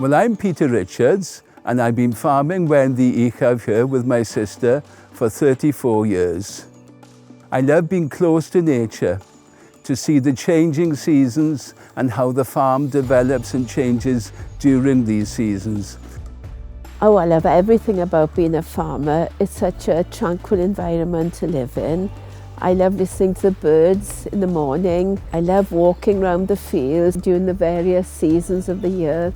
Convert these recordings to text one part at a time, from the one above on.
Well, I'm Peter Richards, and I've been farming Wern Ddu Uchaf here with my sister for 34 years. I love being close to nature, to see the changing seasons and how the farm develops and changes during these seasons. Oh, I love everything about being a farmer. It's such a tranquil environment to live in. I love listening to the birds in the morning. I love walking around the fields during the various seasons of the year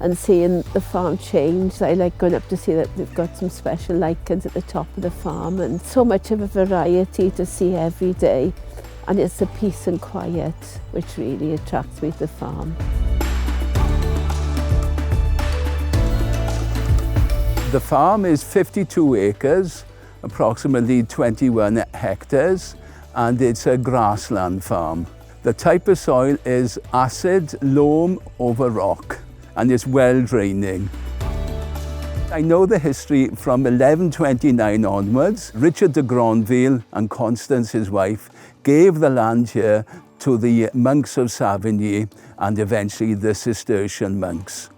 and seeing the farm change. I like going up to see that they've got some special lichens at the top of the farm and so much of a variety to see every day. And it's the peace and quiet which really attracts me to the farm. The farm is 52 acres, approximately 21 hectares, and it's a grassland farm. The type of soil is acid loam over rock, and it's well draining. I know the history from 1129 onwards. Richard de Granville and Constance, his wife, gave the land here to the monks of Savigny and eventually the Cistercian monks.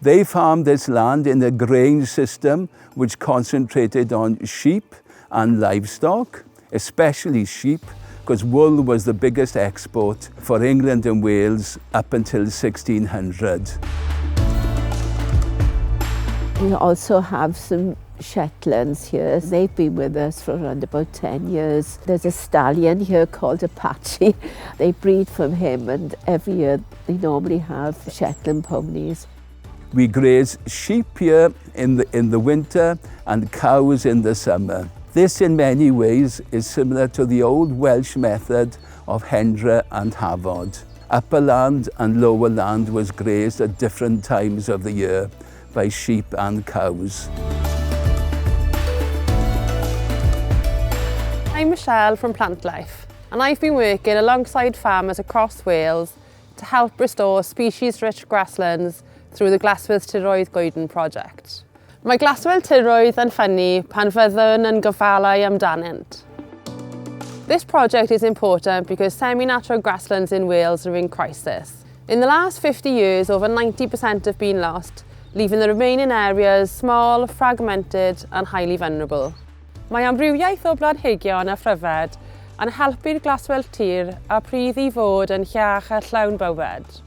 They farmed this land in a grange system which concentrated on sheep and livestock, especially sheep, because wool was the biggest export for England and Wales up until 1600. We also have some Shetlands here. They've been with us for around about 10 years. There's a stallion here called Apache. They breed from him, and every year they normally have Shetland ponies. We graze sheep here in the winter and cows in the summer. This in many ways is similar to the old Welsh method of Hendra and Hafod. Upper land and lower land was grazed at different times of the year by sheep and cows. I'm Michelle from Plant Life, and I've been working alongside farmers across Wales to help restore species-rich grasslands through the Glaswelltiroedd Gwydn project. Mae Glaswelltiroedd yn ffynnu pan fyddwn yn gofalau amdanynt. This project is important because semi-natural grasslands in Wales are in crisis. In the last 50 years, over 90% have been lost, leaving the remaining areas small, fragmented and highly vulnerable. Mae amrywiaeth o blanhigion a phryfed yn helpu'r glaswelltir a pridd i fod yn llach a llawn bywyd.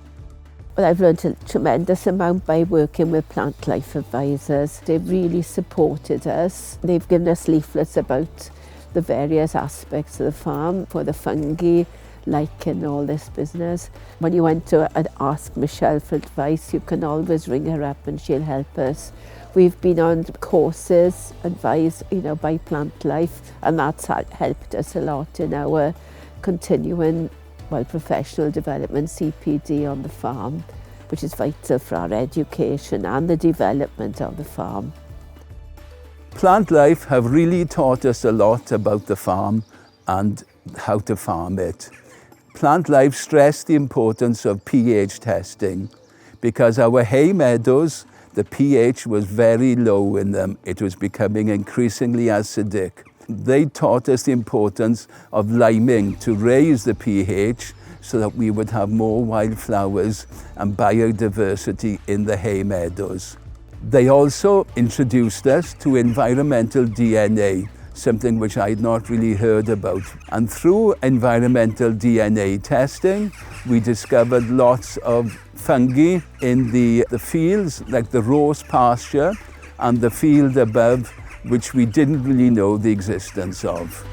Well, I've learned a tremendous amount by working with Plant Life advisors. They've really supported us. They've given us leaflets about the various aspects of the farm, for the fungi, lichen, all this business. When you want to ask Michelle for advice, you can always ring her up and she'll help us. We've been on courses advised, by Plant Life, and that's helped us a lot in our continuing professional development, CPD, on the farm, which is vital for our education and the development of the farm. Plant Life have really taught us a lot about the farm and how to farm it. Plant Life stressed the importance of pH testing because our hay meadows, the pH was very low in them. It was becoming increasingly acidic. They taught us the importance of liming to raise the pH so that we would have more wildflowers and biodiversity in the hay meadows. They also introduced us to environmental DNA, something which I'd not really heard about. And through environmental DNA testing, we discovered lots of fungi in the fields, like the rose pasture and the field above, which we didn't really know the existence of.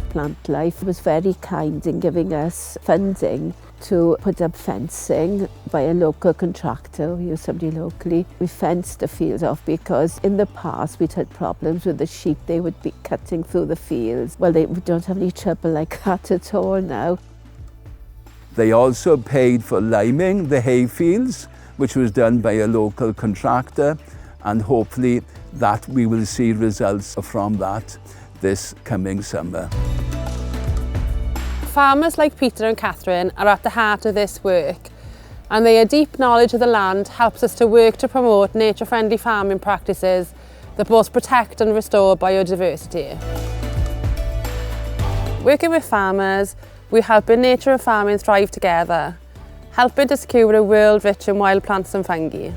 Plant Life was very kind in giving us funding to put up fencing by a local contractor. We used somebody locally. We fenced the fields off because in the past we'd had problems with the sheep. They would be cutting through the fields. Well, we don't have any trouble like that at all now. They also paid for liming the hay fields, which was done by a local contractor, and hopefully that we will see results from that this coming summer. Farmers like Peter and Cathryn are at the heart of this work, and their deep knowledge of the land helps us to work to promote nature-friendly farming practices that both protect and restore biodiversity. Working with farmers, we help nature and farming thrive together, helping to secure a world rich in wild plants and fungi.